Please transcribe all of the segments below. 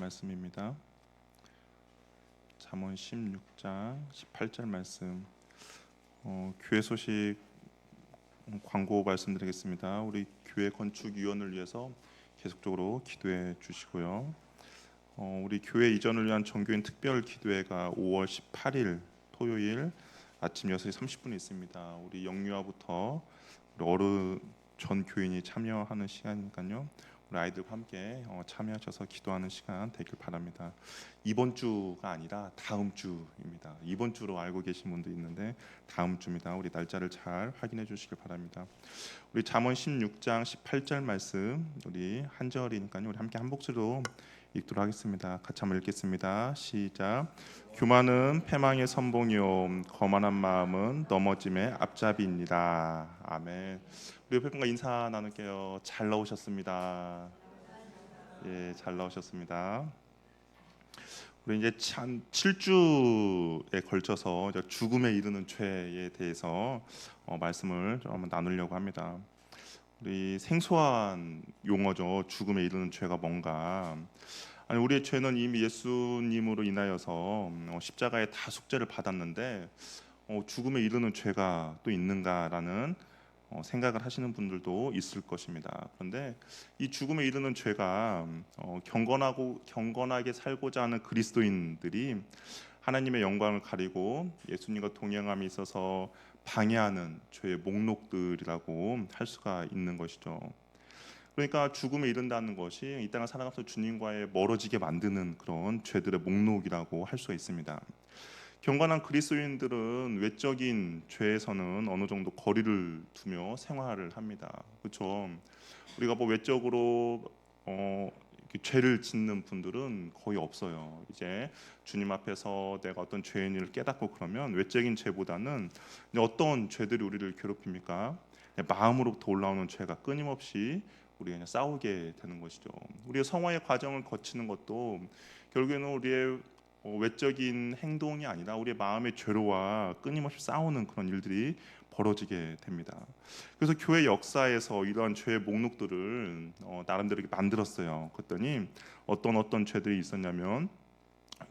말씀입니다. 잠언 16장 18절 말씀. 교회 소식 광고 말씀드리겠습니다. 우리 교회 건축 위원을 위해서 계속적으로 기도해 주시고요. 우리 교회 이전을 위한 정교인 특별 기도회가 5월 18일 토요일 아침 6시 30분에 있습니다. 우리 영유아부터 우리 어른 전 교인이 참여하는 시간이니까요. 우리 아이들과 함께 참여하셔서 기도하는 시간 되길 바랍니다. 이번 주가 아니라 다음 주입니다. 이번 주로 알고 계신 분도 있는데 다음 주입니다. 우리 날짜를 잘 확인해 주시길 바랍니다. 우리 잠언 16장 18절 말씀 우리 한 절이니까요. 우리 함께 한 목소리로 읽도록 하겠습니다. 같이 한번 읽겠습니다. 시작. 교만은 패망의 선봉이요 거만한 마음은 넘어짐의 앞잡이입니다. 아멘. 우리 옆에 분과 인사 나눌게요. 잘 나오셨습니다. 예, 잘 나오셨습니다. 우리 이제 한 7주에 걸쳐서 죽음에 이르는 죄에 대해서 말씀을 좀 한번 나누려고 합니다. 우리 생소한 용어죠. 죽음에 이르는 죄가 뭔가. 아니, 우리의 죄는 이미 예수님으로 인하여서 십자가에 다 속죄를 받았는데 죽음에 이르는 죄가 또 있는가라는 생각을 하시는 분들도 있을 것입니다. 그런데 이 죽음에 이르는 죄가 경건하게 살고자 하는 그리스도인들이 하나님의 영광을 가리고 예수님과 동행함에 있어서 방해하는 죄의 목록들이라고 할 수가 있는 것이죠. 그러니까 죽음에 이른다는 것이 이 땅을 살아가면서 주님과의 멀어지게 만드는 그런 죄들의 목록이라고 할 수가 있습니다. 경건한 그리스도인들은 외적인 죄에서는 어느 정도 거리를 두며 생활을 합니다. 그렇죠? 우리가 뭐 외적으로 이렇게 죄를 짓는 분들은 거의 없어요. 이제 주님 앞에서 내가 어떤 죄인 일을 깨닫고 그러면 외적인 죄보다는 어떤 죄들이 우리를 괴롭힙니까? 마음으로부터 올라오는 죄가 끊임없이 우리가 그냥 싸우게 되는 것이죠. 우리의 성화의 과정을 거치는 것도 결국에는 우리의 외적인 행동이 아니라 우리의 마음의 죄로와 끊임없이 싸우는 그런 일들이 벌어지게 됩니다. 그래서 교회 역사에서 이러한 죄의 목록들을 나름대로 이렇게 만들었어요. 그랬더니 어떤 죄들이 있었냐면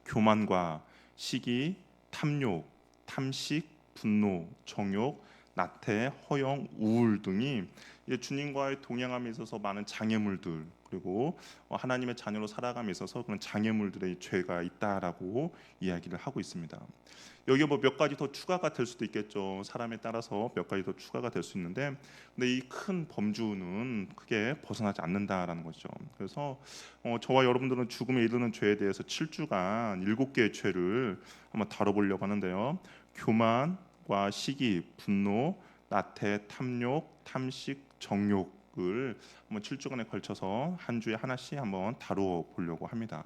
교만과 시기, 탐욕, 탐식, 분노, 정욕, 나태, 허영, 우울 등이 이제 주님과의 동행함에 있어서 많은 장애물들, 그리고 하나님의 자녀로 살아감에 있어서 그런 장애물들의 죄가 있다라고 이야기를 하고 있습니다. 여기에 뭐 몇 가지 더 추가가 될 수도 있겠죠. 사람에 따라서 몇 가지 더 추가가 될 수 있는데, 근데 이 큰 범주는 크게 벗어나지 않는다라는 거죠. 그래서 저와 여러분들은 죽음에 이르는 죄에 대해서 7주간 7개의 죄를 한번 다뤄보려고 하는데요. 교만과 시기, 분노, 나태, 탐욕, 탐식, 정욕을 한번 7주간에 걸쳐서 한 주에 하나씩 한번 다루어 보려고 합니다.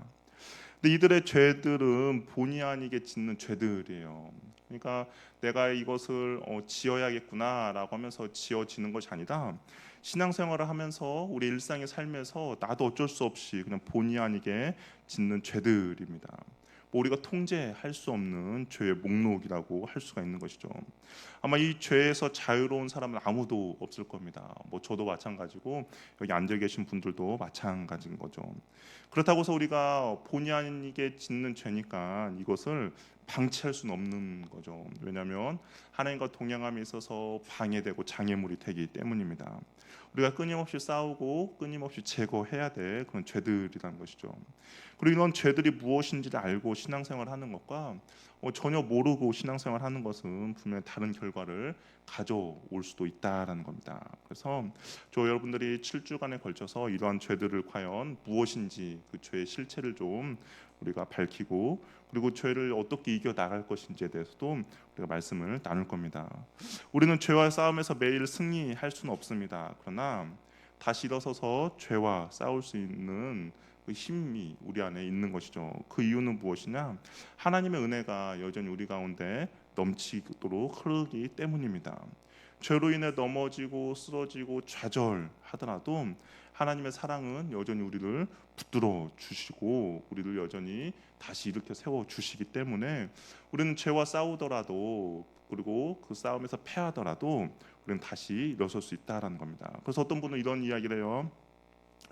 근데 이들의 죄들은 본의 아니게 짓는 죄들이에요. 그러니까 내가 이것을 지어야겠구나라고 하면서 지어지는 것이 아니라 신앙생활을 하면서 우리 일상의 삶에서 나도 어쩔 수 없이 그냥 본의 아니게 짓는 죄들입니다. 뭐 우리가 통제할 수 없는 죄의 목록이라고 할 수가 있는 것이죠. 아마 이 죄에서 자유로운 사람은 아무도 없을 겁니다. 뭐 저도 마찬가지고 여기 앉아 계신 분들도 마찬가지인 거죠. 그렇다고 해서 우리가 본의 아니게 짓는 죄니까 이것을 방치할 수는 없는 거죠. 왜냐하면 하나님과 동행함에 있어서 방해되고 장애물이 되기 때문입니다. 우리가 끊임없이 싸우고 끊임없이 제거해야 될 그런 죄들이라는 것이죠. 그리고 이런 죄들이 무엇인지를 알고 신앙생활을 하는 것과 전혀 모르고 신앙생활을 하는 것은 분명히 다른 결과를 가져올 수도 있다라는 겁니다. 그래서 저 여러분들이 7주간에 걸쳐서 이러한 죄들을 과연 무엇인지 그 죄의 실체를 좀 우리가 밝히고 그리고 죄를 어떻게 이겨 나갈 것인지에 대해서도 우리가 말씀을 나눌 겁니다. 우리는 죄와 싸움에서 매일 승리할 수는 없습니다. 그러나 다시 일어서서 죄와 싸울 수 있는 그 힘이 우리 안에 있는 것이죠. 그 이유는 무엇이냐? 하나님의 은혜가 여전히 우리 가운데 넘치도록 흐르기 때문입니다. 죄로 인해 넘어지고 쓰러지고 좌절하더라도 하나님의 사랑은 여전히 우리를 붙들어 주시고 우리를 여전히 다시 일으켜 세워 주시기 때문에 우리는 죄와 싸우더라도 그리고 그 싸움에서 패하더라도 우리는 다시 일어설 수 있다라는 겁니다. 그래서 어떤 분은 이런 이야기를 해요.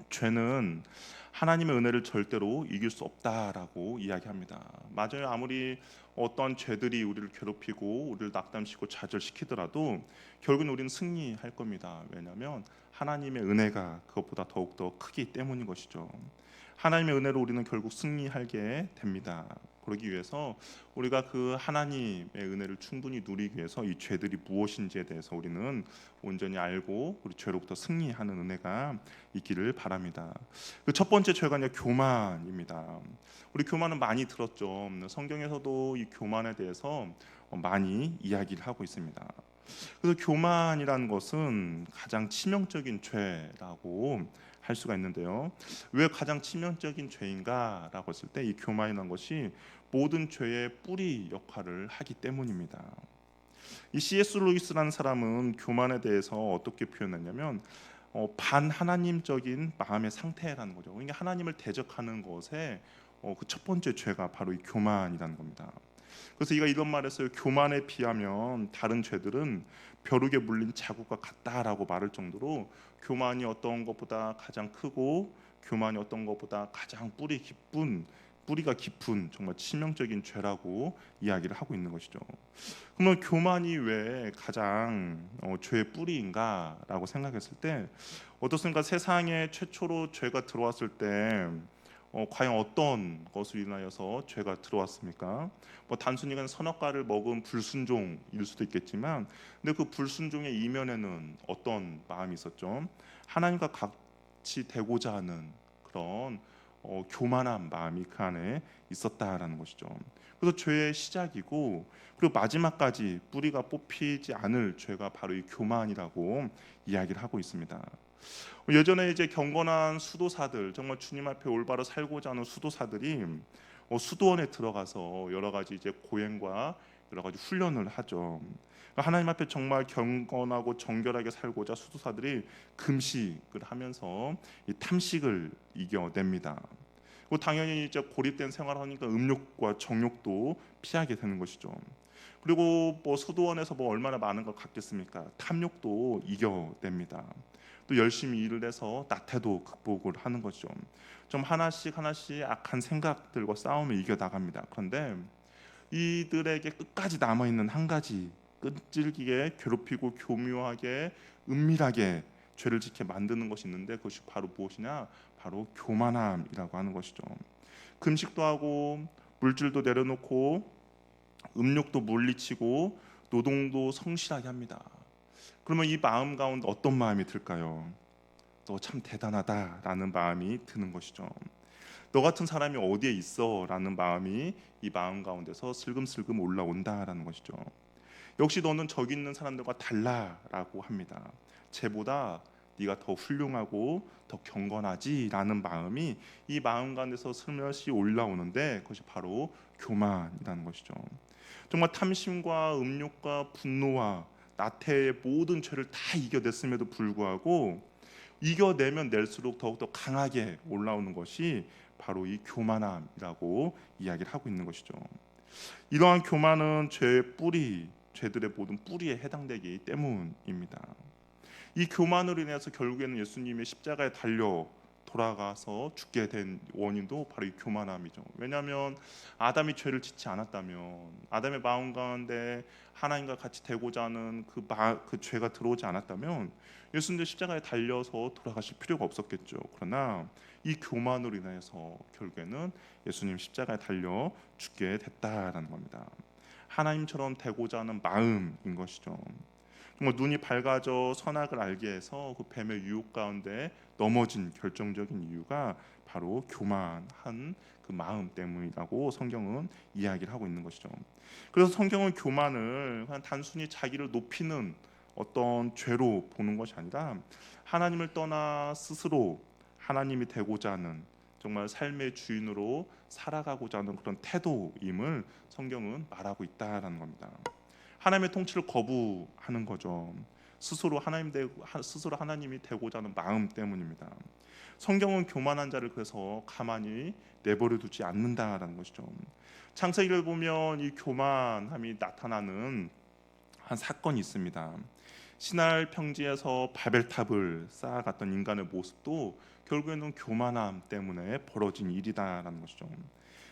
죄는 하나님의 은혜를 절대로 이길 수 없다라고 이야기합니다. 맞아요. 아무리 어떤 죄들이 우리를 괴롭히고 우리를 낙담시키고 좌절시키더라도 결국은 우리는 승리할 겁니다. 왜냐하면 하나님의 은혜가 그것보다 더욱더 크기 때문인 것이죠. 하나님의 은혜로 우리는 결국 승리하게 됩니다. 그러기 위해서 우리가 그 하나님의 은혜를 충분히 누리기 위해서 이 죄들이 무엇인지에 대해서 우리는 온전히 알고 우리 죄로부터 승리하는 은혜가 있기를 바랍니다. 그 첫 번째 죄가 이제 교만입니다. 우리 교만은 많이 들었죠. 성경에서도 이 교만에 대해서 많이 이야기를 하고 있습니다. 그래서 교만이라는 것은 가장 치명적인 죄라고 할 수가 있는데요. 왜 가장 치명적인 죄인가라고 했을 때 이 교만이라는 것이 모든 죄의 뿌리 역할을 하기 때문입니다. 이 C.S. 루이스라는 사람은 교만에 대해서 어떻게 표현했냐면 반하나님적인 마음의 상태라는 거죠. 그러니까 하나님을 대적하는 것에 그 첫 번째 죄가 바로 이 교만이라는 겁니다. 그래서 이가 이런 말했어요. 교만에 비하면 다른 죄들은 벼룩에 물린 자국과 같다라고 말할 정도로 교만이 어떤 것보다 가장 크고 교만이 어떤 것보다 가장 뿌리가 깊은 정말 치명적인 죄라고 이야기를 하고 있는 것이죠. 그러면 교만이 왜 가장 죄의 뿌리인가라고 생각했을 때 어떻습니까? 세상에 최초로 죄가 들어왔을 때 과연 어떤 것으로 인하여서 죄가 들어왔습니까? 뭐 단순히 그냥 선악과를 먹은 불순종일 수도 있겠지만, 근데 그 불순종의 이면에는 어떤 마음이 있었죠? 하나님과 같이 되고자 하는 그런 교만한 마음이 그 안에 있었다라는 것이죠. 그래서 죄의 시작이고 그리고 마지막까지 뿌리가 뽑히지 않을 죄가 바로 이 교만이라고 이야기를 하고 있습니다. 예전에 이제 경건한 수도사들, 정말 주님 앞에 올바로 살고자 하는 수도사들이 수도원에 들어가서 여러 가지 이제 고행과 여러 가지 훈련을 하죠. 그러니까 하나님 앞에 정말 경건하고 정결하게 살고자 수도사들이 금식을 하면서 이 탐식을 이겨냅니다. 그리고 당연히 이제 고립된 생활을 하니까 음욕과 정욕도 피하게 되는 것이죠. 그리고 뭐 수도원에서 뭐 얼마나 많은 걸 갖겠습니까? 탐욕도 이겨냅니다. 또 열심히 일을 해서 나태도 극복을 하는 거죠. 좀 하나씩 하나씩 악한 생각들과 싸움을 이겨 나갑니다. 그런데 이들에게 끝까지 남아 있는 한 가지, 끈질기게 괴롭히고 교묘하게 은밀하게 죄를 짓게 만드는 것이 있는데 그것이 바로 무엇이냐? 바로 교만함이라고 하는 것이죠. 금식도 하고 물질도 내려놓고 음욕도 물리치고 노동도 성실하게 합니다. 그러면 이 마음 가운데 어떤 마음이 들까요? 너 참 대단하다라는 마음이 드는 것이죠. 너 같은 사람이 어디에 있어라는 마음이 이 마음 가운데서 슬금슬금 올라온다라는 것이죠. 역시 너는 저기 있는 사람들과 달라라고 합니다. 쟤보다 네가 더 훌륭하고 더 경건하지라는 마음이 이 마음 가운데서 슬며시 올라오는데 그것이 바로 교만이라는 것이죠. 정말 탐심과 음욕과 분노와 나태의 모든 죄를 다 이겨냈음에도 불구하고 이겨내면 낼수록 더욱더 강하게 올라오는 것이 바로 이 교만함이라고 이야기를 하고 있는 것이죠. 이러한 교만은 죄의 뿌리, 죄들의 모든 뿌리에 해당되기 때문입니다. 이 교만으로 인해서 결국에는 예수님의 십자가에 달려 돌아가서 죽게 된 원인도 바로 이 교만함이죠. 왜냐하면 아담이 죄를 짓지 않았다면, 아담의 마음 가운데 하나님과 같이 되고자 하는 그 죄가 들어오지 않았다면 예수님도 십자가에 달려서 돌아가실 필요가 없었겠죠. 그러나 이 교만으로 인해서 결국에는 예수님 십자가에 달려 죽게 됐다라는 겁니다. 하나님처럼 되고자 하는 마음인 것이죠. 눈이 밝아져 선악을 알게 해서 그 뱀의 유혹 가운데 넘어진 결정적인 이유가 바로 교만한 그 마음 때문이라고 성경은 이야기를 하고 있는 것이죠. 그래서 성경은 교만을 그냥 단순히 자기를 높이는 어떤 죄로 보는 것이 아니라 하나님을 떠나 스스로 하나님이 되고자 하는 정말 삶의 주인으로 살아가고자 하는 그런 태도임을 성경은 말하고 있다라는 겁니다. 하나님의 통치를 거부하는 거죠. 스스로 하나님이 되고자 하는 마음 때문입니다. 성경은 교만한 자를 그래서 가만히 내버려 두지 않는다라는 것이죠. 창세기를 보면 이 교만함이 나타나는 한 사건이 있습니다. 시날 평지에서 바벨탑을 쌓아갔던 인간의 모습도 결국에는 교만함 때문에 벌어진 일이다라는 것이죠.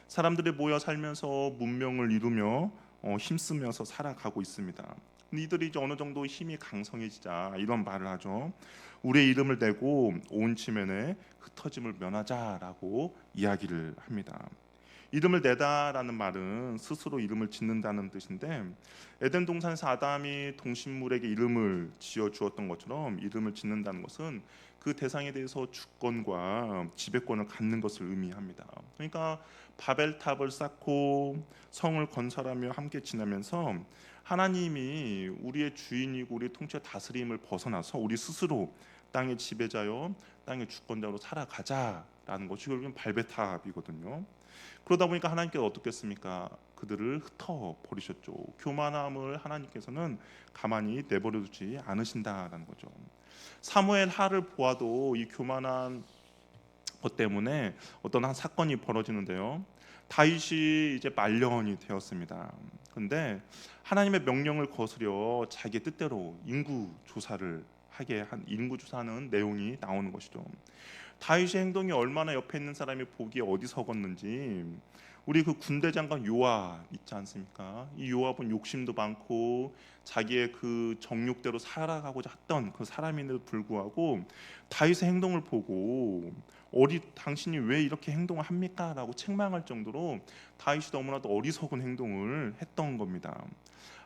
사람들이 모여 살면서 문명을 이루며 힘쓰면서 살아가고 있습니다. 근데 이들이 이제 어느 정도 힘이 강성해지자 이런 말을 하죠. 우리의 이름을 대고 온 지면에 흩어짐을 면하자라고 이야기를 합니다. 이름을 내다라는 말은 스스로 이름을 짓는다는 뜻인데, 에덴 동산에서 아담이 동식물에게 이름을 지어 주었던 것처럼 이름을 짓는다는 것은 그 대상에 대해서 주권과 지배권을 갖는 것을 의미합니다. 그러니까 바벨탑을 쌓고 성을 건설하며 함께 지내면서 하나님이 우리의 주인이고 우리 통치 다스림을 벗어나서 우리 스스로 땅의 지배자요 땅의 주권자로 살아가자라는 것이 결국은 발베탑이거든요. 그러다 보니까 하나님께서 어떻겠습니까? 그들을 흩어 버리셨죠. 교만함을 하나님께서는 가만히 내버려 두지 않으신다라는 거죠. 사무엘 하를 보아도 이 교만한 것 때문에 어떤 한 사건이 벌어지는데요. 다윗이 이제 말년이 되었습니다. 근데 하나님의 명령을 거스려 자기 뜻대로 인구 조사를 하게 한 인구 조사하는 내용이 나오는 것이죠. 다윗의 행동이 얼마나 옆에 있는 사람이 보기에 어리석었는지 우리 그 군대 장관 요압 있지 않습니까? 이 요압은 욕심도 많고 자기의 그 정욕대로 살아가고자 했던 그 사람인데도 불구하고 다윗의 행동을 보고 당신이 왜 이렇게 행동을 합니까? 라고 책망할 정도로 다윗이 너무나도 어리석은 행동을 했던 겁니다.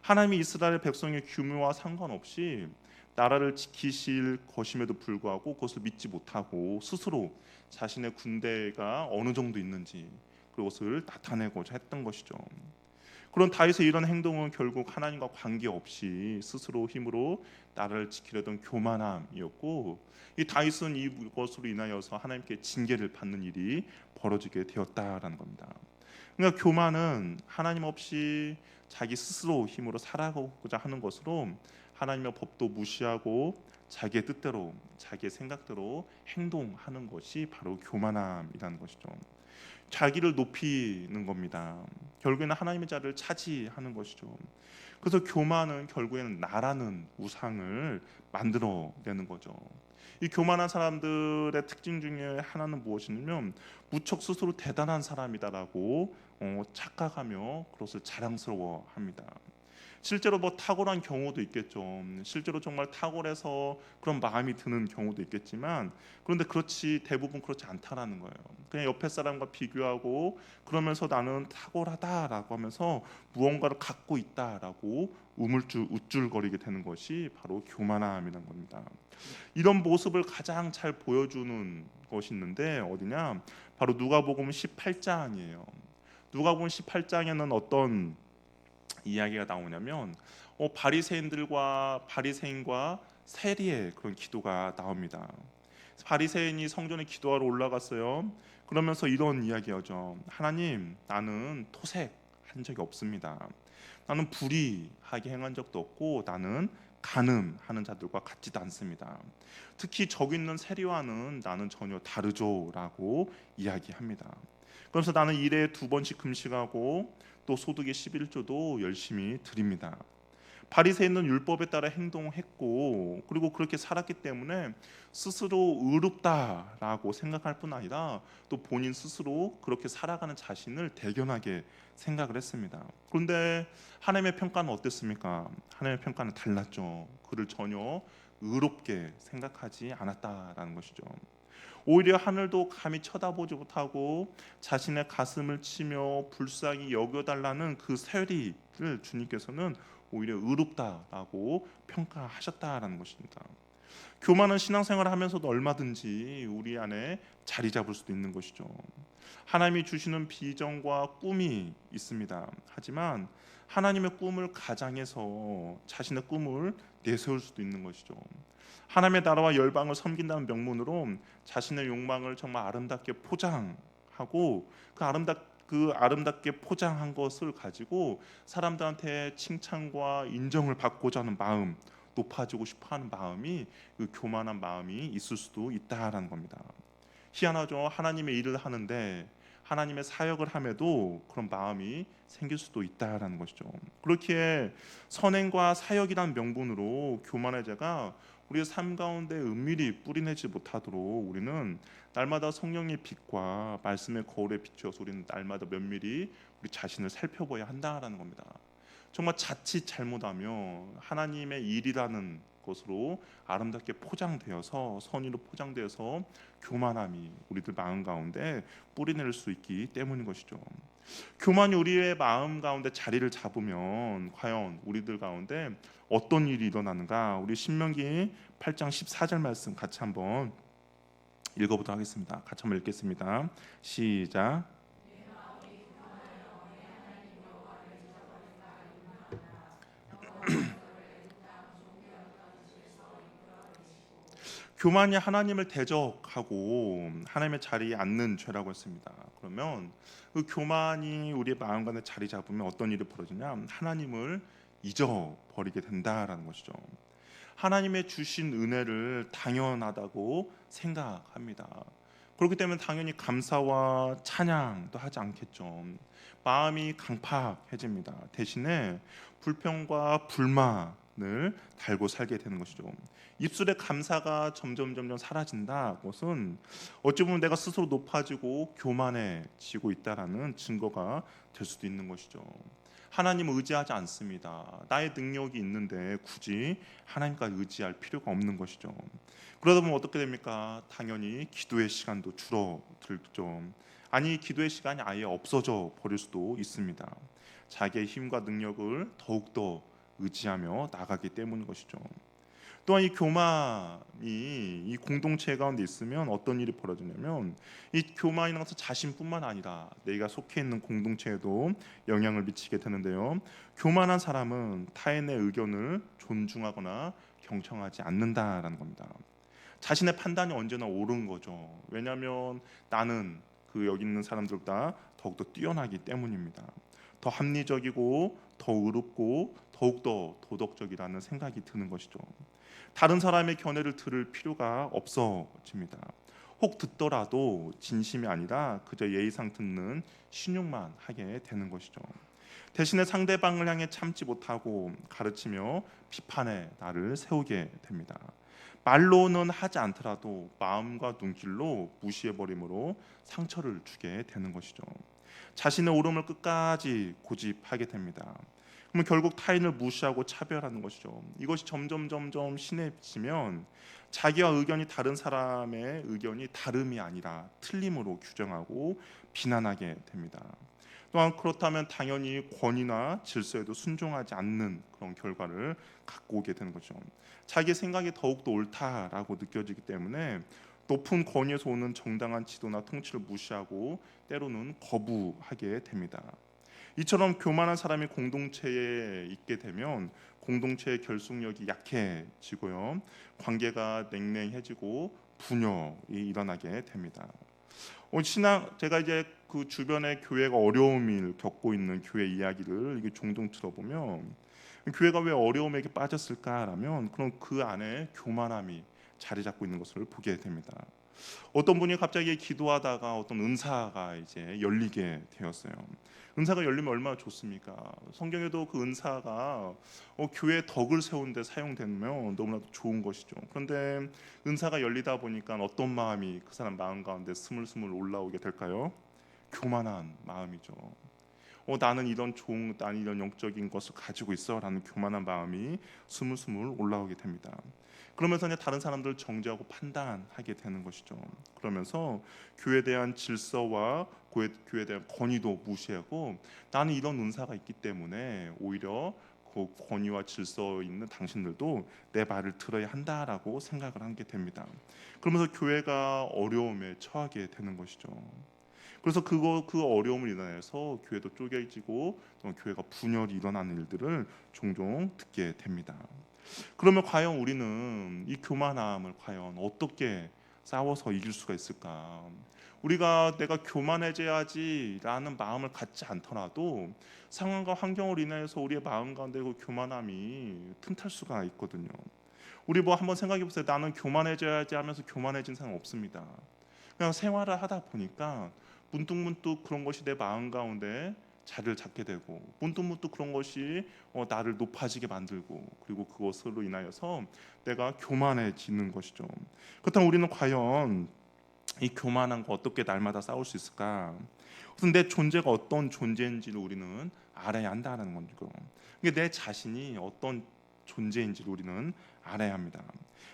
하나님이 이스라엘 백성의 규모와 상관없이 나라를 지키실 것임에도 불구하고 그것을 믿지 못하고 스스로 자신의 군대가 어느 정도 있는지 그것을 나타내고자 했던 것이죠. 그런 다윗의 이런 행동은 결국 하나님과 관계없이 스스로 힘으로 나라를 지키려던 교만함이었고, 이 다윗은 이것으로 인하여서 하나님께 징계를 받는 일이 벌어지게 되었다라는 겁니다. 그러니까 교만은 하나님 없이 자기 스스로 힘으로 살아가고자 하는 것으로 하나님의 법도 무시하고 자기의 뜻대로 자기의 생각대로 행동하는 것이 바로 교만함이라는 것이죠. 자기를 높이는 겁니다. 결국에는 하나님의 자리를 차지하는 것이죠. 그래서 교만은 결국에는 나라는 우상을 만들어내는 거죠. 이 교만한 사람들의 특징 중에 하나는 무엇이냐면 무척 스스로 대단한 사람이다라고 착각하며 그것을 자랑스러워합니다. 실제로 뭐 탁월한 경우도 있겠죠. 실제로 정말 탁월해서 그런 마음이 드는 경우도 있겠지만, 그런데 대부분 그렇지 않다라는 거예요. 그냥 옆에 사람과 비교하고 그러면서 나는 탁월하다라고 하면서 무언가를 갖고 있다라고 우쭐거리게 되는 것이 바로 교만함이라는 겁니다. 이런 모습을 가장 잘 보여주는 것이 있는데 어디냐? 바로 누가복음 18장이에요. 누가복음 18장에는 어떤 이야기가 나오냐면 바리새인과 세리의 그런 기도가 나옵니다. 바리새인이 성전에 기도하러 올라갔어요. 그러면서 이런 이야기하죠. 하나님, 나는 토색한 적이 없습니다. 나는 불의하게 행한 적도 없고 나는 간음하는 자들과 같지도 않습니다. 특히 저기 있는 세리와는 나는 전혀 다르죠라고 이야기합니다. 그래서 나는 일에 2번씩 금식하고 또 소득의 11조도 열심히 드립니다. 바리새인은 율법에 따라 행동했고 그리고 그렇게 살았기 때문에 스스로 의롭다라고 생각할 뿐 아니라 또 본인 스스로 그렇게 살아가는 자신을 대견하게 생각을 했습니다. 그런데 하나님의 평가는 어땠습니까? 하나님의 평가는 달랐죠. 그를 전혀 의롭게 생각하지 않았다라는 것이죠. 오히려 하늘도 감히 쳐다보지 못하고 자신의 가슴을 치며 불쌍히 여겨달라는 그 세리를 주님께서는 오히려 의롭다라고 평가하셨다라는 것입니다. 교만은 신앙생활을 하면서도 얼마든지 우리 안에 자리 잡을 수도 있는 것이죠. 하나님이 주시는 비전과 꿈이 있습니다. 하지만 하나님의 꿈을 가장해서 자신의 꿈을 내세울 수도 있는 것이죠. 하나님의 나라와 열방을 섬긴다는 명분으로 자신의 욕망을 정말 아름답게 포장하고 그 아름답게 포장한 것을 가지고 사람들한테 칭찬과 인정을 받고자 하는 마음, 높아지고 싶어하는 마음이 그 교만한 마음이 있을 수도 있다라는 겁니다. 희한하죠. 하나님의 일을 하는데 하나님의 사역을 함에도 그런 마음이 생길 수도 있다라는 것이죠. 그렇게 선행과 사역이라는 명분으로 교만의 자가 우리의 삶 가운데 은밀히 뿌리내지 못하도록 우리는 날마다 성령의 빛과 말씀의 거울에 비추어서 우리는 날마다 면밀히 우리 자신을 살펴봐야 한다라는 겁니다. 정말 자칫 잘못하면 하나님의 일이라는 것으로 아름답게 포장되어서 선의로 포장되어서 교만함이 우리들 마음 가운데 뿌리낼 수 있기 때문인 것이죠. 교만이 우리의 마음 가운데 자리를 잡으면 과연 우리들 가운데 어떤 일이 일어나는가? 우리 신명기 8장 14절 말씀 같이 한번 읽어보도록 하겠습니다. 같이 한번 읽겠습니다. 시작. 교만이 하나님을 대적하고 하나님의 자리에 앉는 죄라고 했습니다. 그러면 그 교만이 우리의 마음 가운데 자리 잡으면 어떤 일이 벌어지냐? 하나님을 잊어버리게 된다라는 것이죠. 하나님의 주신 은혜를 당연하다고 생각합니다. 그렇기 때문에 당연히 감사와 찬양도 하지 않겠죠. 마음이 강팍해집니다. 대신에 불평과 불만을 달고 살게 되는 것이죠. 입술의 감사가 점점 사라진다. 그것은 어찌 보면 내가 스스로 높아지고 교만해지고 있다라는 증거가 될 수도 있는 것이죠. 하나님을 의지하지 않습니다. 나의 능력이 있는데 굳이 하나님까지 의지할 필요가 없는 것이죠. 그러다 보면 어떻게 됩니까? 당연히 기도의 시간도 줄어들죠. 아니, 기도의 시간이 아예 없어져 버릴 수도 있습니다. 자기의 힘과 능력을 더욱더 의지하며 나가기 때문인 것이죠. 또한 이 교만이 이 공동체 가운데 있으면 어떤 일이 벌어지냐면 이 교만이라는 것은 자신뿐만 아니라 내가 속해 있는 공동체에도 영향을 미치게 되는데요. 교만한 사람은 타인의 의견을 존중하거나 경청하지 않는다라는 겁니다. 자신의 판단이 언제나 옳은 거죠. 왜냐하면 나는 그 여기 있는 사람들보다 더욱더 뛰어나기 때문입니다. 더 합리적이고 더 의롭고 더욱더 도덕적이라는 생각이 드는 것이죠. 다른 사람의 견해를 들을 필요가 없어집니다. 혹 듣더라도 진심이 아니라 그저 예의상 듣는 신용만 하게 되는 것이죠. 대신에 상대방을 향해 참지 못하고 가르치며 비판의 날을 세우게 됩니다. 말로는 하지 않더라도 마음과 눈길로 무시해버림으로 상처를 주게 되는 것이죠. 자신의 옳음을 끝까지 고집하게 됩니다. 그러면 결국 타인을 무시하고 차별하는 것이죠. 이것이 점점 심해지면 자기와 의견이 다른 사람의 의견이 다름이 아니라 틀림으로 규정하고 비난하게 됩니다. 또한 그렇다면 당연히 권위나 질서에도 순종하지 않는 그런 결과를 갖고 오게 되는 거죠. 자기 생각이 더욱더 옳다라고 느껴지기 때문에 높은 권위에서 오는 정당한 지도나 통치를 무시하고 때로는 거부하게 됩니다. 이처럼 교만한 사람이 공동체에 있게 되면 공동체의 결속력이 약해지고요, 관계가 냉랭해지고 분열이 일어나게 됩니다. 제가 이제 그 주변에 교회가 어려움을 겪고 있는 교회 이야기를 이게 종종 들어보면 교회가 왜 어려움에 빠졌을까라면 그럼 그 안에 교만함이 자리 잡고 있는 것을 보게 됩니다. 어떤 분이 갑자기 기도하다가 어떤 은사가 이제 열리게 되었어요. 은사가 열리면 얼마나 좋습니까? 성경에도 그 은사가 교회 덕을 세우는데 사용되면 너무나도 좋은 것이죠. 그런데 은사가 열리다 보니까 어떤 마음이 그 사람 마음 가운데 스물스물 올라오게 될까요? 교만한 마음이죠. 나는 이런 영적인 것을 가지고 있어라는 교만한 마음이 스물스물 올라오게 됩니다. 그러면서 이제 다른 사람들을 정죄하고 판단하게 되는 것이죠. 그러면서 교회에 대한 질서와 교회에 대한 권위도 무시하고 나는 이런 은사가 있기 때문에 오히려 그 권위와 질서 있는 당신들도 내 말을 들어야 한다라고 생각을 하게 됩니다. 그러면서 교회가 어려움에 처하게 되는 것이죠. 그래서 그 어려움을 인해서 교회도 쪼개지고 또 교회가 분열이 일어나는 일들을 종종 듣게 됩니다. 그러면 과연 우리는 이 교만함을 과연 어떻게 싸워서 이길 수가 있을까? 우리가 내가 교만해져야지라는 마음을 갖지 않더라도 상황과 환경을 인해서 우리의 마음 가운데 그 교만함이 틈탈 수가 있거든요. 우리 뭐 한번 생각해 보세요. 나는 교만해져야지 하면서 교만해진 사람 없습니다. 그냥 생활을 하다 보니까 문득문득 그런 것이 내 마음 가운데 자리를 잡게 되고 문득문득 그런 것이 나를 높아지게 만들고 그리고 그것으로 인하여서 내가 교만해지는 것이죠. 그렇다면 우리는 과연 이 교만한 거 어떻게 날마다 싸울 수 있을까? 우선 내 존재가 어떤 존재인지를 우리는 알아야 한다는 거죠. 이게 내 자신이 어떤 존재인지를 우리는 알아야 합니다.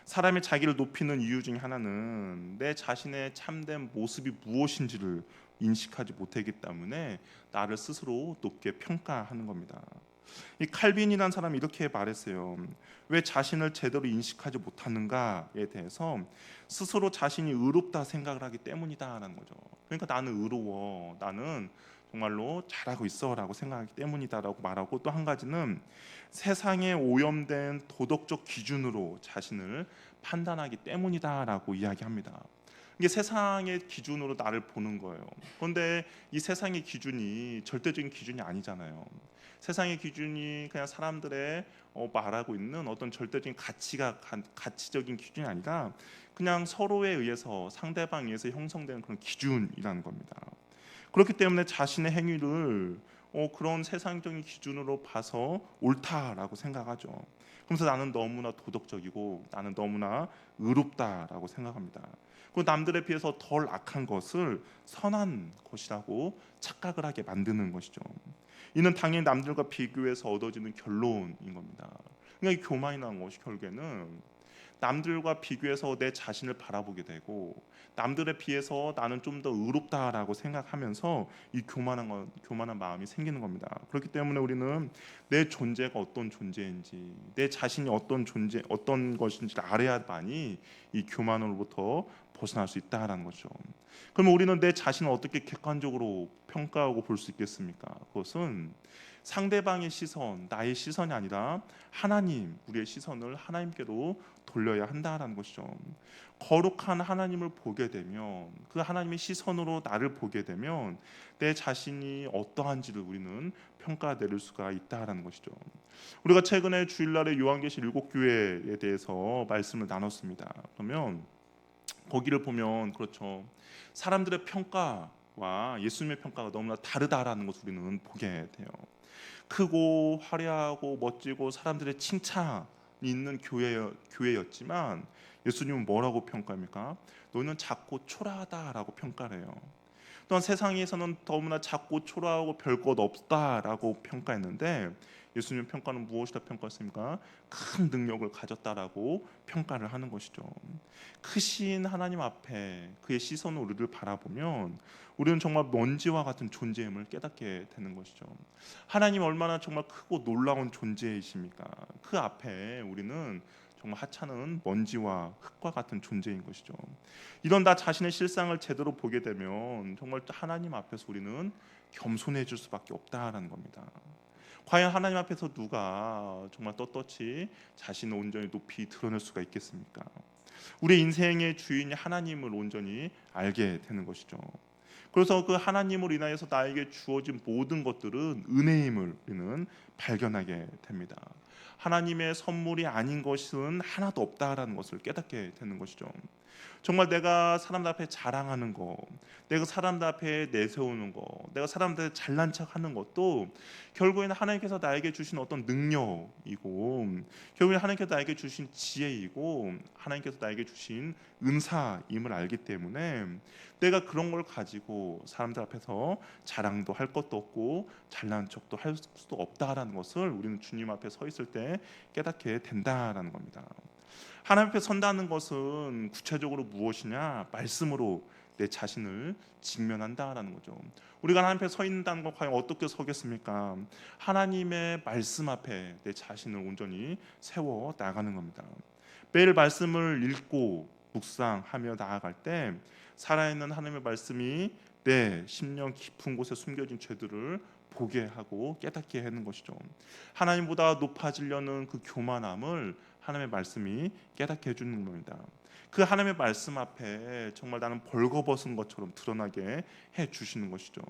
사람이 자기를 높이는 이유 중에 하나는 내 자신의 참된 모습이 무엇인지를 인식하지 못하기 때문에 나를 스스로 높게 평가하는 겁니다. 이 칼빈이라는 사람이 이렇게 말했어요. 왜 자신을 제대로 인식하지 못하는가에 대해서 스스로 자신이 의롭다 생각을 하기 때문이다라는 거죠. 그러니까 나는 의로워, 나는 정말로 잘하고 있어라고 생각하기 때문이다라고 말하고, 또 한 가지는 세상에 오염된 도덕적 기준으로 자신을 판단하기 때문이다라고 이야기합니다. 이게 세상의 기준으로 나를 보는 거예요. 그런데 이 세상의 기준이 절대적인 기준이 아니잖아요. 세상의 기준이 그냥 사람들의 말하고 있는 어떤 절대적인 가치적인 기준이 아니라 그냥 서로에 의해서, 상대방에 의해서 형성되는 그런 기준이라는 겁니다. 그렇기 때문에 자신의 행위를 그런 세상적인 기준으로 봐서 옳다라고 생각하죠. 그래서 나는 너무나 도덕적이고 나는 너무나 의롭다라고 생각합니다. 그 남들에 비해서 덜 악한 것을 선한 것이라고 착각을 하게 만드는 것이죠. 이는 당연히 남들과 비교해서 얻어지는 결론인 겁니다. 그러니까 이 교만이라는 것이 결국에는 남들과 비교해서 내 자신을 바라보게 되고 남들에 비해서 나는 좀 더 의롭다라고 생각하면서 이 교만한 마음이 생기는 겁니다. 그렇기 때문에 우리는 내 존재가 어떤 존재인지, 내 자신이 어떤 것인지를 알아야만이 이 교만으로부터 벗어날 수 있다라는 거죠. 그러면 우리는 내 자신을 어떻게 객관적으로 평가하고 볼 수 있겠습니까? 그것은 상대방의 시선, 나의 시선이 아니라 하나님, 우리의 시선을 하나님께로 돌려야 한다라는 것이죠. 거룩한 하나님을 보게 되면, 그 하나님의 시선으로 나를 보게 되면 내 자신이 어떠한지를 우리는 평가 내릴 수가 있다라는 것이죠. 우리가 최근에 주일날에 요한계시 7교회에 대해서 말씀을 나눴습니다. 그러면 거기를 보면 그렇죠. 사람들의 평가와 예수님의 평가가 너무나 다르다라는 것을 우리는 보게 돼요. 크고 화려하고 멋지고 사람들의 칭찬이 있는 교회였지만 예수님은 뭐라고 평가합니까? 너희는 작고 초라하다라고 평가를 해요. 또한 세상에서는 너무나 작고 초라하고 별 것 없다라고 평가했는데 예수님 평가는 무엇이다 평가했습니까? 큰 능력을 가졌다라고 평가를 하는 것이죠. 크신 하나님 앞에 그의 시선으로 우리를 바라보면 우리는 정말 먼지와 같은 존재임을 깨닫게 되는 것이죠. 하나님 얼마나 정말 크고 놀라운 존재이십니까? 그 앞에 우리는 정말 하찮은 먼지와 흙과 같은 존재인 것이죠. 이런 나 자신의 실상을 제대로 보게 되면 정말 하나님 앞에서 우리는 겸손해질 수밖에 없다라는 겁니다. 과연 하나님 앞에서 누가 정말 떳떳이 자신을 온전히 높이 드러낼 수가 있겠습니까? 우리 인생의 주인이 하나님을 온전히 알게 되는 것이죠. 그래서 그 하나님으로 인하여서 나에게 주어진 모든 것들은 은혜임을 우리는 발견하게 됩니다. 하나님의 선물이 아닌 것은 하나도 없다라는 것을 깨닫게 되는 것이죠. 정말 내가 사람들 앞에 자랑하는 거, 내가 사람들 앞에 내세우는 거, 내가 사람들 잘난 척하는 것도 결국에는 하나님께서 나에게 주신 어떤 능력이고, 결국에는 하나님께서 나에게 주신 지혜이고, 하나님께서 나에게 주신 은사임을 알기 때문에 내가 그런 걸 가지고 사람들 앞에서 자랑도 할 것도 없고 잘난 척도 할 수도 없다라는 것을 우리는 주님 앞에 서 있을 때 깨닫게 된다라는 겁니다. 하나님 앞에 선다는 것은 구체적으로 무엇이냐? 말씀으로 내 자신을 직면한다라는 거죠. 우리가 하나님 앞에 서 있다는 것 과연 어떻게 서겠습니까? 하나님의 말씀 앞에 내 자신을 온전히 세워 나가는 겁니다. 매일 말씀을 읽고 묵상하며 나아갈 때 살아있는 하나님의 말씀이 내 심령 깊은 곳에 숨겨진 죄들을 보게 하고 깨닫게 하는 것이죠. 하나님보다 높아지려는 그 교만함을 하나님의 말씀이 깨닫게 해주는 겁니다. 그 하나님의 말씀 앞에 정말 나는 벌거벗은 것처럼 드러나게 해주시는 것이죠.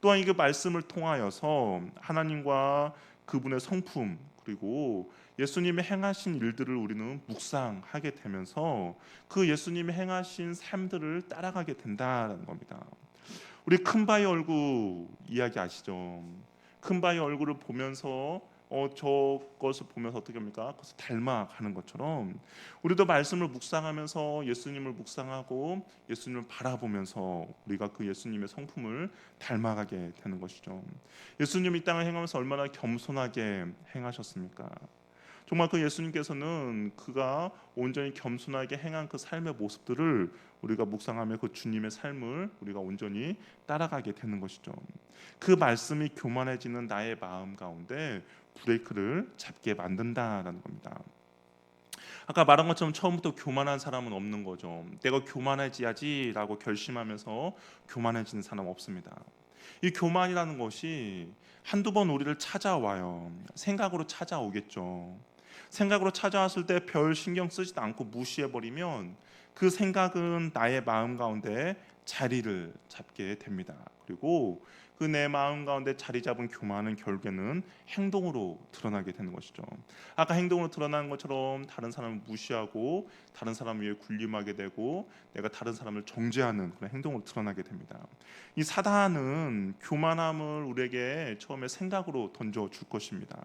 또한 이 말씀을 통하여서 하나님과 그분의 성품, 그리고 예수님이 행하신 일들을 우리는 묵상하게 되면서 그 예수님이 행하신 삶들을 따라가게 된다는 겁니다. 우리 큰바위 얼굴 이야기 아시죠? 큰바위 얼굴을 보면서 저것을 보면서 어떻게 합니까? 그것을 닮아가는 것처럼 우리도 말씀을 묵상하면서 예수님을 묵상하고 예수님을 바라보면서 우리가 그 예수님의 성품을 닮아가게 되는 것이죠. 예수님 이 땅을 행하면서 얼마나 겸손하게 행하셨습니까? 정말 그 예수님께서는 그가 온전히 겸손하게 행한 그 삶의 모습들을 우리가 묵상하며 그 주님의 삶을 우리가 온전히 따라가게 되는 것이죠. 그 말씀이 교만해지는 나의 마음 가운데 브레이크를 잡게 만든다라는 겁니다. 아까 말한 것처럼 처음부터 교만한 사람은 없는 거죠. 내가 교만해져야지라고 결심하면서 교만해지는 사람 없습니다. 이 교만이라는 것이 한두 번 우리를 찾아와요. 생각으로 찾아오겠죠. 생각으로 찾아왔을 때 별 신경 쓰지도 않고 무시해버리면 그 생각은 나의 마음 가운데 자리를 잡게 됩니다. 그리고 그 내 마음 가운데 자리 잡은 교만은 결국에는 행동으로 드러나게 되는 것이죠. 아까 행동으로 드러난 것처럼 다른 사람을 무시하고 다른 사람 위에 군림하게 되고 내가 다른 사람을 정죄하는 그런 행동으로 드러나게 됩니다. 이 사단은 교만함을 우리에게 처음에 생각으로 던져줄 것입니다.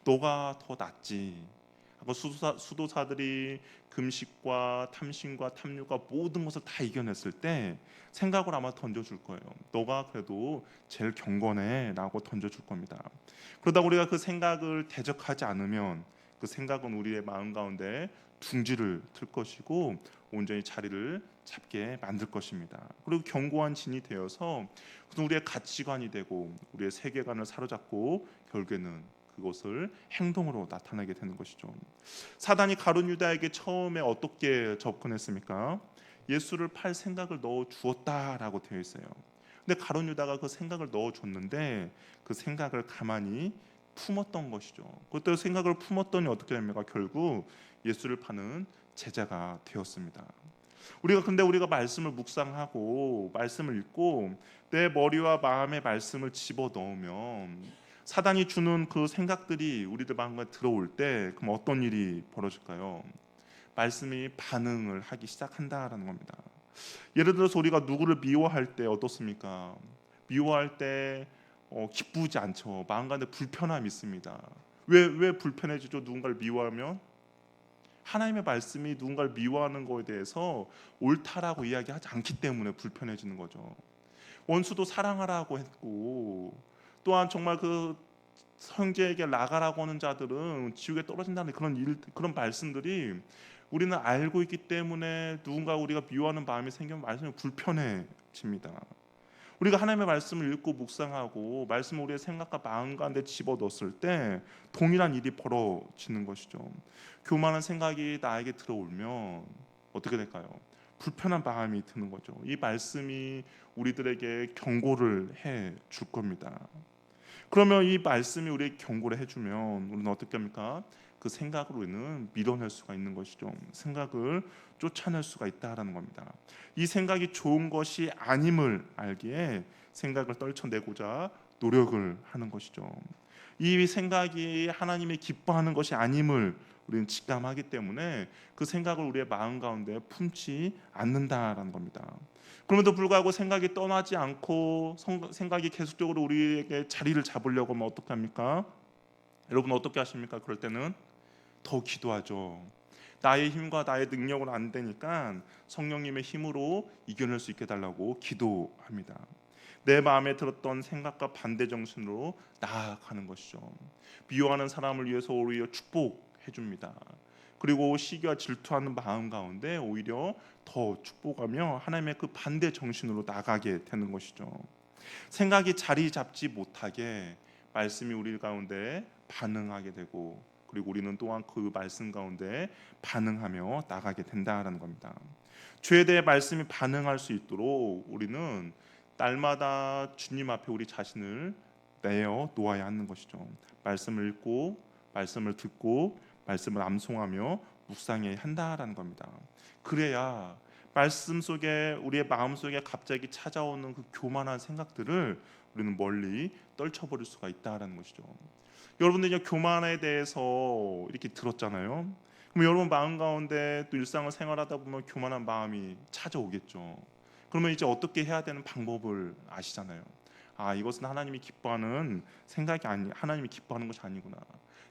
너가 더 낫지. 하고 수도사들이 금식과 탐심과 탐욕과 모든 것을 다 이겨냈을 때 생각을 아마 던져줄 거예요. 너가 그래도 제일 경건해 라고 던져줄 겁니다. 그러다 우리가 그 생각을 대적하지 않으면 그 생각은 우리의 마음 가운데 둥지를 틀 것이고 온전히 자리를 잡게 만들 것입니다. 그리고 견고한 진이 되어서 우리의 가치관이 되고 우리의 세계관을 사로잡고 결국에는 그것을 행동으로 나타나게 되는 것이죠. 사단이 가룟 유다에게 처음에 어떻게 접근했습니까? 예수를 팔 생각을 넣어 주었다라고 되어 있어요. 근데 가룟 유다가 그 생각을 넣어 줬는데 그 생각을 가만히 품었던 것이죠. 그때 생각을 품었더니 어떻게 됩니까? 결국 예수를 파는 제자가 되었습니다. 우리가 말씀을 묵상하고 말씀을 읽고 내 머리와 마음의 말씀을 집어 넣으면 사단이 주는 그 생각들이 우리들 마음에 들어올 때 그럼 어떤 일이 벌어질까요? 말씀이 반응을 하기 시작한다라는 겁니다. 예를 들어서 우리가 누구를 미워할 때 어떻습니까? 미워할 때 기쁘지 않죠. 마음 가운데 불편함이 있습니다. 왜 불편해지죠? 누군가를 미워하면 하나님의 말씀이 누군가를 미워하는 것에 대해서 옳다라고 이야기하지 않기 때문에 불편해지는 거죠. 원수도 사랑하라고 했고 또한 정말 그 형제에게 나가라고 하는 자들은 지옥에 떨어진다는 그런 말씀들이 우리는 알고 있기 때문에 누군가 우리가 미워하는 마음이 생기면 말씀이 불편해집니다. 우리가 하나님의 말씀을 읽고 묵상하고 말씀을 우리의 생각과 마음 가운데 집어넣었을 때 동일한 일이 벌어지는 것이죠. 교만한 생각이 나에게 들어오면 어떻게 될까요? 불편한 마음이 드는 거죠. 이 말씀이 우리들에게 경고를 해 줄 겁니다. 그러면 이 말씀이 우리에게 경고를 해주면 우리는 어떻게 합니까? 그 생각으로 우리는 밀어낼 수가 있는 것이죠. 생각을 쫓아낼 수가 있다라는 겁니다. 이 생각이 좋은 것이 아님을 알기에 생각을 떨쳐내고자 노력을 하는 것이죠. 이 생각이 하나님이 기뻐하는 것이 아님을 우리는 직감하기 때문에 그 생각을 우리의 마음 가운데 품지 않는다라는 겁니다. 그럼에도 불구하고 생각이 떠나지 않고 생각이 계속적으로 우리에게 자리를 잡으려고 하면 어떻게 합니까? 여러분 어떻게 하십니까? 그럴 때는 더 기도하죠. 나의 힘과 나의 능력으로 안 되니까 성령님의 힘으로 이겨낼 수 있게 달라고 기도합니다. 내 마음에 들었던 생각과 반대 정신으로 나아가는 것이죠. 미워하는 사람을 위해서 오히려 축복해 줍니다. 그리고 시기와 질투하는 마음 가운데 오히려 더 축복하며 하나님의 그 반대 정신으로 나가게 되는 것이죠. 생각이 자리 잡지 못하게 말씀이 우리 가운데 반응하게 되고 그리고 우리는 또한 그 말씀 가운데 반응하며 나가게 된다라는 겁니다. 죄에 대해 말씀이 반응할 수 있도록 우리는 날마다 주님 앞에 우리 자신을 내어 놓아야 하는 것이죠. 말씀을 읽고 말씀을 듣고 말씀을 암송하며 묵상해야 한다라는 겁니다. 그래야 말씀 속에 우리의 마음 속에 갑자기 찾아오는 그 교만한 생각들을 우리는 멀리 떨쳐버릴 수가 있다라는 것이죠. 여러분들 이제 교만에 대해서 이렇게 들었잖아요. 그럼 여러분 마음 가운데 또 일상을 생활하다 보면 교만한 마음이 찾아오겠죠. 그러면 이제 어떻게 해야 되는 방법을 아시잖아요. 아, 이것은 하나님이 기뻐하는 생각이 아니, 하나님이 기뻐하는 것이 아니구나.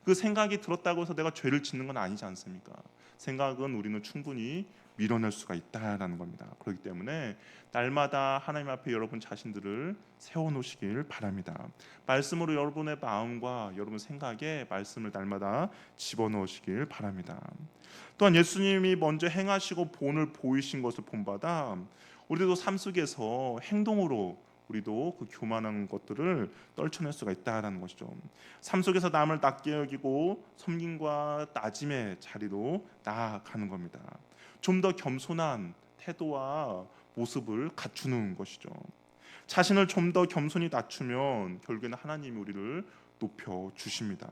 그 생각이 들었다고 해서 내가 죄를 짓는 건 아니지 않습니까? 생각은 우리는 충분히 밀어낼 수가 있다라는 겁니다. 그렇기 때문에 날마다 하나님 앞에 여러분 자신들을 세워놓으시길 바랍니다. 말씀으로 여러분의 마음과 여러분 생각에 말씀을 날마다 집어넣으시길 바랍니다. 또한 예수님이 먼저 행하시고 본을 보이신 것을 본받아 우리도 삶 속에서 행동으로 우리도 그 교만한 것들을 떨쳐낼 수가 있다라는 것이죠. 삶 속에서 남을 낮게 여기고 섬김과 낮음의 자리로 나아가는 겁니다. 좀 더 겸손한 태도와 모습을 갖추는 것이죠. 자신을 좀 더 겸손히 낮추면 결국에는 하나님이 우리를 높여 주십니다.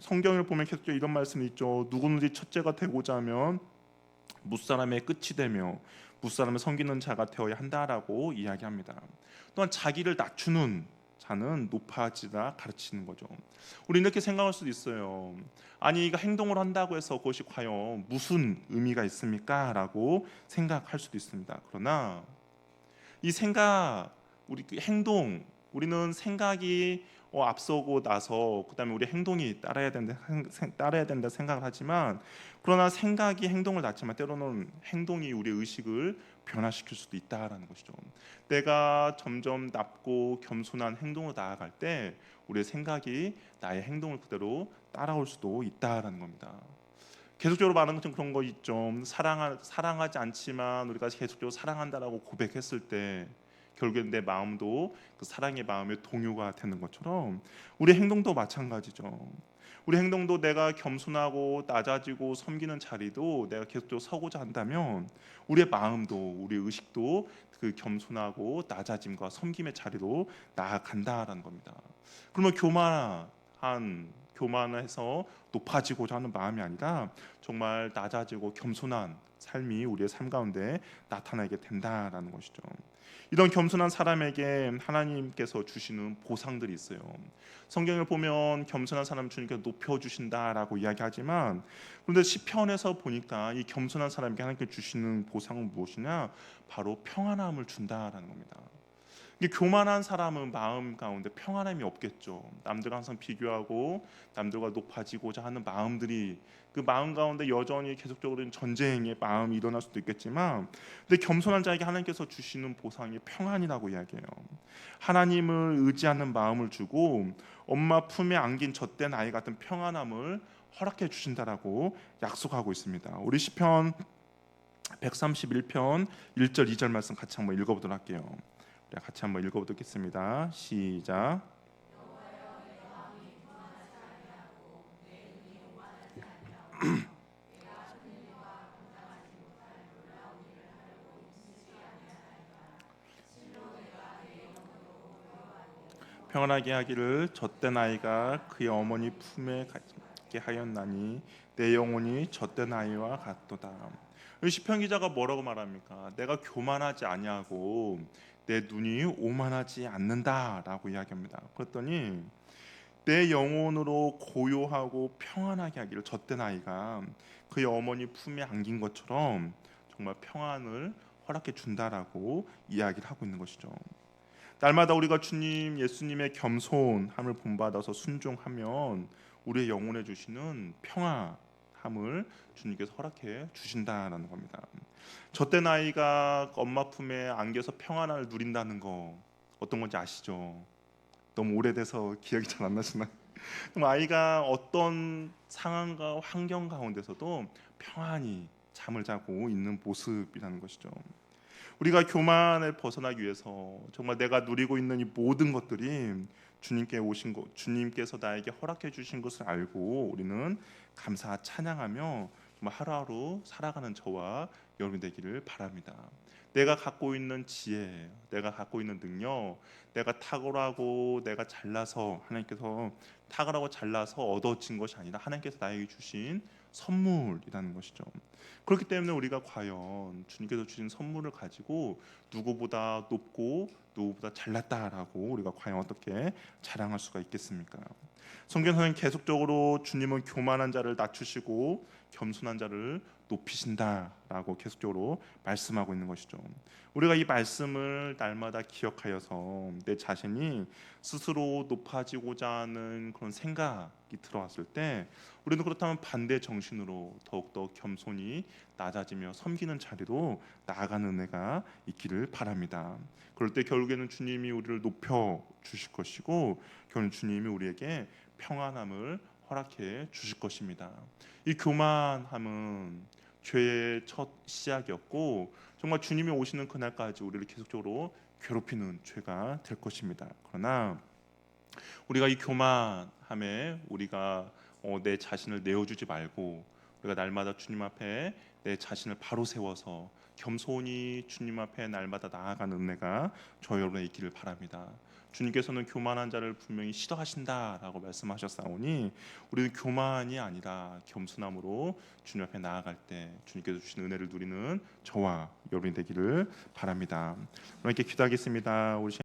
성경을 보면 계속 이런 말씀이 있죠. 누구든지 첫째가 되고자 하면 무사람의 끝이 되며 무사람을 섬기는 자가 되어야 한다라고 이야기합니다. 또한 자기를 낮추는 자는 높아지다 가르치는 거죠. 우리 이렇게 생각할 수도 있어요. 아니, 이거 행동을 한다고 해서 그것이 과연 무슨 의미가 있습니까? 라고 생각할 수도 있습니다. 그러나 이 생각, 우리 그 행동, 우리는 생각이 앞서고 나서 그다음에 우리 행동이 따라야 된다 생각을 하지만, 그러나 생각이 행동을 낳지만 때로는 행동이 우리 의식을 변화시킬 수도 있다라는 것이죠. 내가 점점 낮고 겸손한 행동으로 나아갈 때 우리의 생각이 나의 행동을 그대로 따라올 수도 있다라는 겁니다. 계속적으로 말하는 것처럼 그런 거 있죠. 사랑하지 않지만 우리가 계속적으로 사랑한다라고 고백했을 때 결국엔 내 마음도 그 사랑의 마음의 동요가 되는 것처럼 우리 행동도 마찬가지죠. 우리 행동도 내가 겸손하고 낮아지고 섬기는 자리도 내가 계속적으로 서고자 한다면 우리의 마음도 우리 의식도 그 겸손하고 낮아짐과 섬김의 자리로 나아간다라는 겁니다. 그러면 교만해서 높아지고자 하는 마음이 아니라 정말 낮아지고 겸손한 삶이 우리의 삶 가운데 나타나게 된다라는 것이죠. 이런 겸손한 사람에게 하나님께서 주시는 보상들이 있어요. 성경을 보면 겸손한 사람 주님께서 높여주신다라고 이야기하지만, 그런데 시편에서 보니까 이 겸손한 사람에게 하나님께 주시는 보상은 무엇이냐? 바로 평안함을 준다라는 겁니다. 이게 교만한 사람은 마음 가운데 평안함이 없겠죠. 남들과 항상 비교하고 남들과 높아지고자 하는 마음들이 그 마음 가운데 여전히 계속적으로 전쟁의 마음이 일어날 수도 있겠지만, 근데 겸손한 자에게 하나님께서 주시는 보상이 평안이라고 이야기해요. 하나님을 의지하는 마음을 주고 엄마 품에 안긴 젖된 아이 같은 평안함을 허락해 주신다라고 약속하고 있습니다. 우리 시편 131편 1절 2절 말씀 같이 한번 읽어보도록 할게요. 같이 한번 읽어보겠습니다. 시작. 평안하게 하기를 젖된 아이가 그의 어머니 품에 갖게 하였나니 내 영혼이 젖된 아이와 같도다. 시편 기자가 뭐라고 말합니까? 내가 교만하지 아니하고 내 눈이 오만하지 않는다라고 이야기합니다. 그랬더니 내 영혼으로 고요하고 평안하게 하기를 젖된 아이가 그의 어머니 품에 안긴 것처럼 정말 평안을 허락해 준다라고 이야기를 하고 있는 것이죠. 날마다 우리가 주님 예수님의 겸손함을 본받아서 순종하면 우리의 영혼에 주시는 평안함을 주님께서 허락해 주신다라는 겁니다. 젖된 아이가 엄마 품에 안겨서 평안함을 누린다는 거 어떤 건지 아시죠? 너무 오래돼서 기억이 잘 안 나시나요? 아이가 어떤 상황과 환경 가운데서도 평안히 잠을 자고 있는 모습이라는 것이죠. 우리가 교만을 벗어나기 위해서 정말 내가 누리고 있는 이 모든 것들이 주님께 오신 것, 주님께서 나에게 허락해 주신 것을 알고 우리는 감사 찬양하며 정말 하루하루 살아가는 저와 여러분 되기를 바랍니다. 내가 갖고 있는 지혜, 내가 갖고 있는 능력, 내가 탁월하고 내가 잘나서 하나님께서 탁월하고 잘나서 얻어진 것이 아니라 하나님께서 나에게 주신 선물이라는 것이죠. 그렇기 때문에 우리가 과연 주님께서 주신 선물을 가지고 누구보다 높고 누구보다 잘났다라고 우리가 과연 어떻게 자랑할 수가 있겠습니까? 성경에서는 계속적으로 주님은 교만한 자를 낮추시고 겸손한 자를 높이신다라고 계속적으로 말씀하고 있는 것이죠. 우리가 이 말씀을 날마다 기억하여서 내 자신이 스스로 높아지고자 하는 그런 생각이 들어왔을 때 우리는 그렇다면 반대 정신으로 더욱더 겸손히 낮아지며 섬기는 자리로 나아가는 은혜가 있기를 바랍니다. 그럴 때 결국에는 주님이 우리를 높여 주실 것이고 결국 주님이 우리에게 평안함을 허락해 주실 것입니다. 이 교만함은 죄의 첫 시작이었고 정말 주님이 오시는 그날까지 우리를 계속적으로 괴롭히는 죄가 될 것입니다. 그러나 우리가 이 교만함에 우리가 내 자신을 내어주지 말고 우리가 날마다 주님 앞에 내 자신을 바로 세워서 겸손히 주님 앞에 날마다 나아가는 은혜가 저희 여러분에 있기를 바랍니다. 주님께서는 교만한 자를 분명히 싫어하신다라고 말씀하셨사오니 우리는 교만이 아니라 겸손함으로 주님 앞에 나아갈 때 주님께서 주신 은혜를 누리는 저와 여러분이 되기를 바랍니다. 이렇게 기도하겠습니다. 우리